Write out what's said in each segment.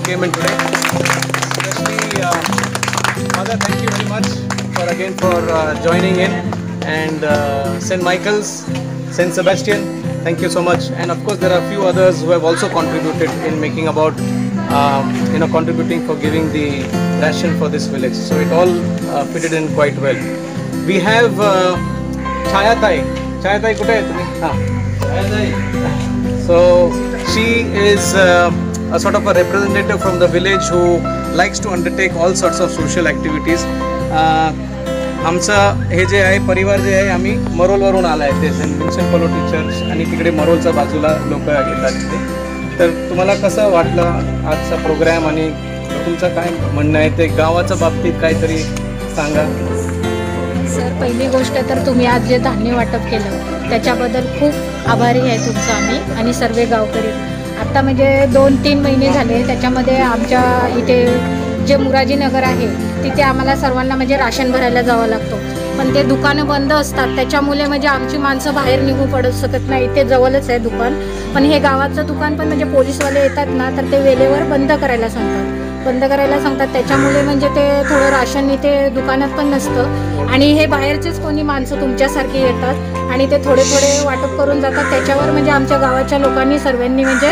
came in today. Especially, Mother, thank you very much for joining in, and St. Michael's, St. Sebastian, thank you so much. And of course, there are a few others who have also contributed in making about, contributing for giving the ration for this village. So it all fitted in quite well. We have Chaya Tai. Chaya Tai, kutte hai tumi? So she is a sort of a representative from the village who likes to undertake all sorts of social activities. आमचा हे जे आहे परिवार जे आहे आम्ही मरोलवरून आला आहे ते Saint Vincent पलोटी church आणि तिकडे मरोलच्या बाजूला लोक येतात तिथे. तर तुम्हाला कसं वाटलं आजचा प्रोग्राम आणि तुमचं काय म्हणणं आहे ते गावाच्या बाबतीत काहीतरी सांगा. सर, पहिली गोष्ट तर तुम्ही आज जे धान्य वाटप केलं त्याच्याबद्दल खूप आभारी आहे तुमचं आम्ही आणि सर्व गावकरी. आता म्हणजे 2-3 महिने झाले त्याच्यामध्ये आमच्या इथे जे मुराजी नगर आहे तिथे आम्हाला सर्वांना म्हणजे राशन भरायला जावं लागतो, पण ते दुकानं बंद असतात त्याच्यामुळे म्हणजे आमची माणसं बाहेर निघू पडू शकत नाही. इथे जवळच आहे दुकान, पण हे गावाचं दुकान पण म्हणजे पोलीसवाले येतात ना तर ते वेळेवर बंद करायला सांगतात त्याच्यामुळे म्हणजे ते थोडं राशन इथे दुकानात पण नसतं आणि हे बाहेरचेच कोणी माणसं तुमच्यासारखी येतात आणि ते थोडे वाटप करून जातात. त्याच्यावर म्हणजे आमच्या गावाच्या लोकांनी सर्वांनी म्हणजे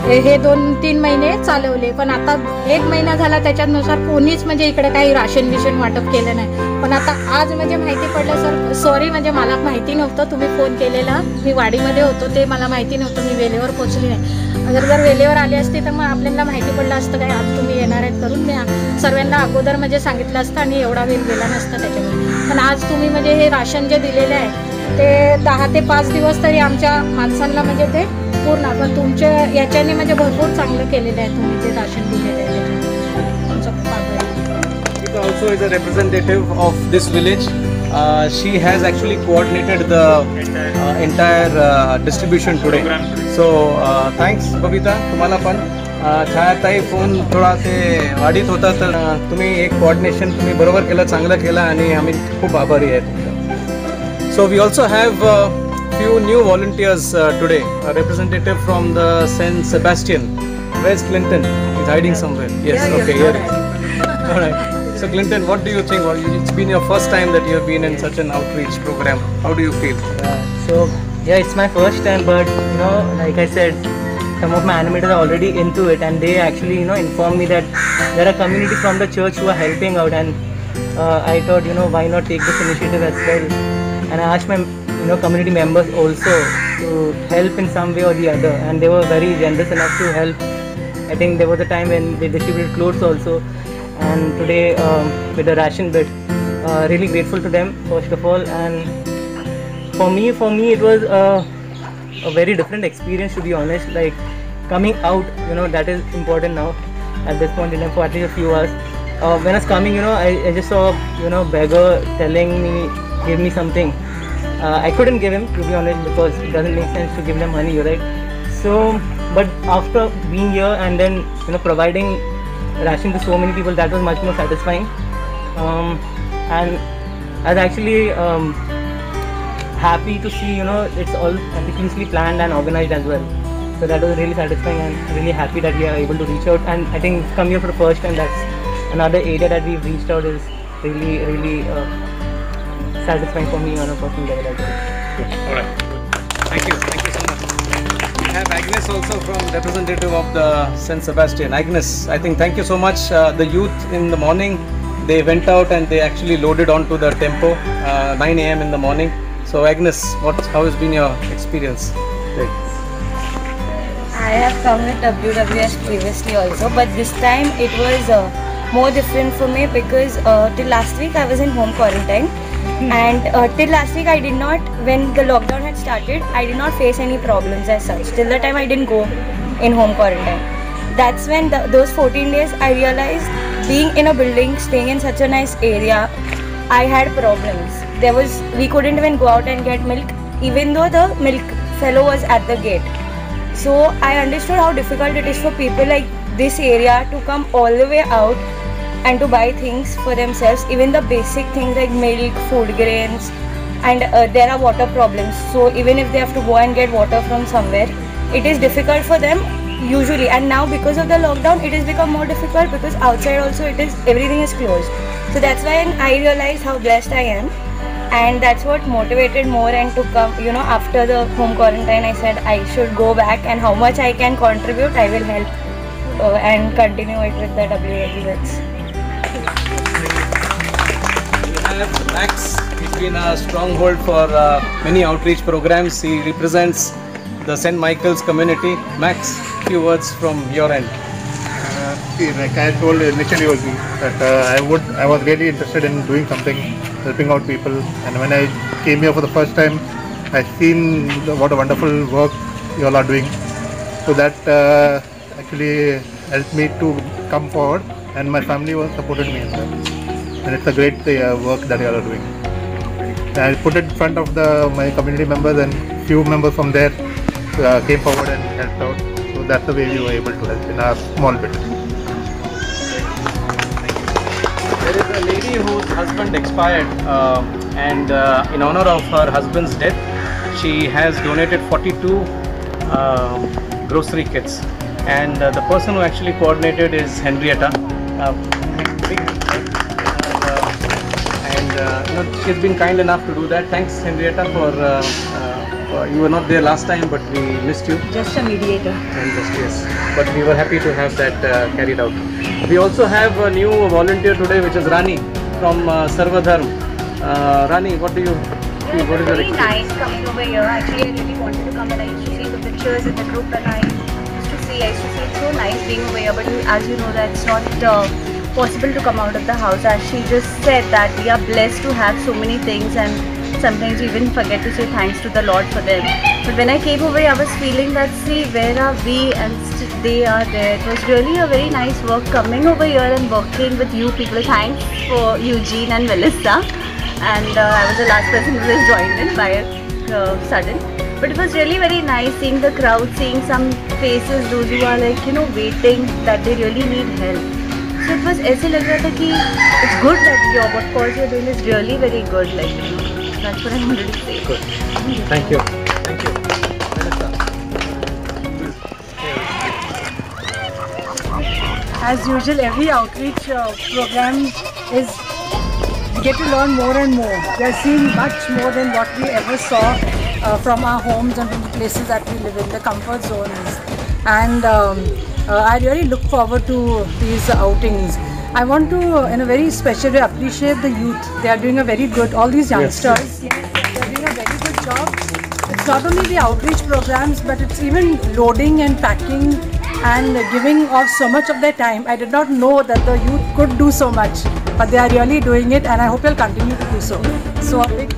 हे 2-3 महिने चालवले, पण आता 1 महिना झाला त्याच्यानुसार कोणीच म्हणजे इकडे काही राशन वाटप केलं नाही. पण आता आज म्हणजे माहिती पडलं सर, सॉरी म्हणजे मला माहिती नव्हतं, तुम्ही फोन केलेला, मी वाडीमध्ये होतो ते मला माहिती नव्हतं, मी वेळेवर पोचली नाही. जर वेळेवर आली असती तर मग आपल्याला माहिती पडलं असतं काय आज तुम्ही येणार आहेत करून मी सर्वांना अगोदर म्हणजे सांगितलं असतं आणि एवढा वेळ गेला नसता त्याच्यामुळे. पण आज तुम्ही म्हणजे हे राशन जे दिलेले आहे ते 10 ते 5 दिवस तरी आमच्या माणसांना म्हणजे ते पूर्ण, पण तुमच्या याच्याने म्हणजे भरपूर चांगलं केलेलं आहे तुम्ही ते राशन दिलेलं आहे. Also is a representative of this village. She has actually coordinated the entire distribution today. So thanks Babita. तुम्हाला पण छायाताई फोन थोडा ते वाढीत होता तर तुम्ही एक कोऑर्डिनेशन तुम्ही बरोबर केलं, चांगलं केलं आणि आम्ही खूप आभारी आहे तुमचा. So we also have few new volunteers today. A representative from the St. Sebastian. Where's Clinton? He's hiding somewhere. Yes, okay, here. All right. So Clinton, what do you think? It's been your first time that you have been in such an outreach program. How do you feel? It's my first time, but like I said, some of my animators are already into it, and they actually informed me that there are communities from the church who are helping out, and I thought why not take this initiative as well, and I asked my community members also to help in some way or the other, and they were very generous enough to help. I think there was a time when they distributed clothes also, and today with the ration bit, really grateful to them first of all. And for me it was a very different experience, to be honest. Like coming out, that is important now at this point in time for at least a few hours. When I was coming, I just saw beggar telling me give me something. I couldn't give him, to be honest, because it doesn't make sense to give them money, right? So but after being here and then providing ration to so many people, that was much more satisfying. And I was actually happy to see it's all meticulously planned and organized as well. So that was really satisfying, and really happy that we are able to reach out. And I think come here for the first time, that's another area that we've reached out is really satisfying for me on a personal level as well. Alright, thank you so much. We have Agnes also from representative of the St. Sebastian. Agnes, I think thank you so much. The youth in the morning, they went out and they actually loaded onto the tempo 9 AM in the morning. So Agnes, how has been your experience? I have come with WWS previously also, but this time it was more different for me because till last week I was in home quarantine. And till last week I did not, when the lockdown had started, I did not face any problems as such. Till the time I didn't go in home quarantine. That's when those 14 days I realized being in a building, staying in such a nice area, I had problems. We couldn't even go out and get milk, even though the milk fellow was at the gate. So I understood how difficult it is for people like this area to come all the way out and to buy things for themselves, even the basic things like milk, food grains, and there are water problems. So even if they have to go and get water from somewhere, it is difficult for them usually, and now because of the lockdown it has become more difficult because outside also everything is closed. So that's why I realized how blessed I am, and that's what motivated more and to come, after the home quarantine I said I should go back, and how much I can contribute I will help and continue it with the WAVs. We have Max. He's been a stronghold for many outreach programs. He represents the St. Michael's community. Max, few words from your end. Like I told initially also that I was really interested in doing something, helping out people, and when I came here for the first time, I seen what a wonderful work you all are doing. So that actually helped me to come forward, and my family was supported me in that. And it's a great work that you all are doing. And I put it in front of my community members, and few members from there came forward and helped out. So that's the way we were able to help in our small bit. There is a lady whose husband expired, and in honor of her husband's death, she has donated 42 grocery kits. And the person who actually coordinated is Henrietta. She's been kind enough to do that. Thanks, Henrietta, for you were not there last time, but we missed you. Just a mediator. And yes, but we were happy to have that carried out. We also have a new volunteer today, which is Rani from Sarvadharm. Rani, what is your very nice coming over here. Actually, I really wanted to come, and I used to see the pictures in the group, and I used to see it's so nice being over here. But as you know, that it's not possible to come out of the house. As she just said, that we are blessed to have so many things, and sometimes we even forget to say thanks to the Lord for them. But when I came over here, I was feeling that, see, where are we, and they are there. It was really a very nice work coming over here and working with you people. Thanks for Eugene and Melissa. And I was the last person who was joined in by a sudden. But it was really very nice seeing the crowd, seeing some faces, those who are like, waiting, that they really need help. So it was ऐसे लग रहा था कि it's good that what cause you're doing is really very good. That's what I wanted to say. Good. Thank you. Thank you. As usual, every outreach program is, we get to learn more and more. We are seeing much more than what we ever saw from our homes and from the places that we live in, the comfort zones. And I really look forward to these outings. I want to, in a very special way, appreciate the youth. They are doing a very good, all these youngsters, they are doing a very good job. It's not only the outreach programs, but it's even loading and packing and giving off so much of their time. I did not know that the youth could do so much, but they are really doing it, and I hope they'll continue to do so. So a big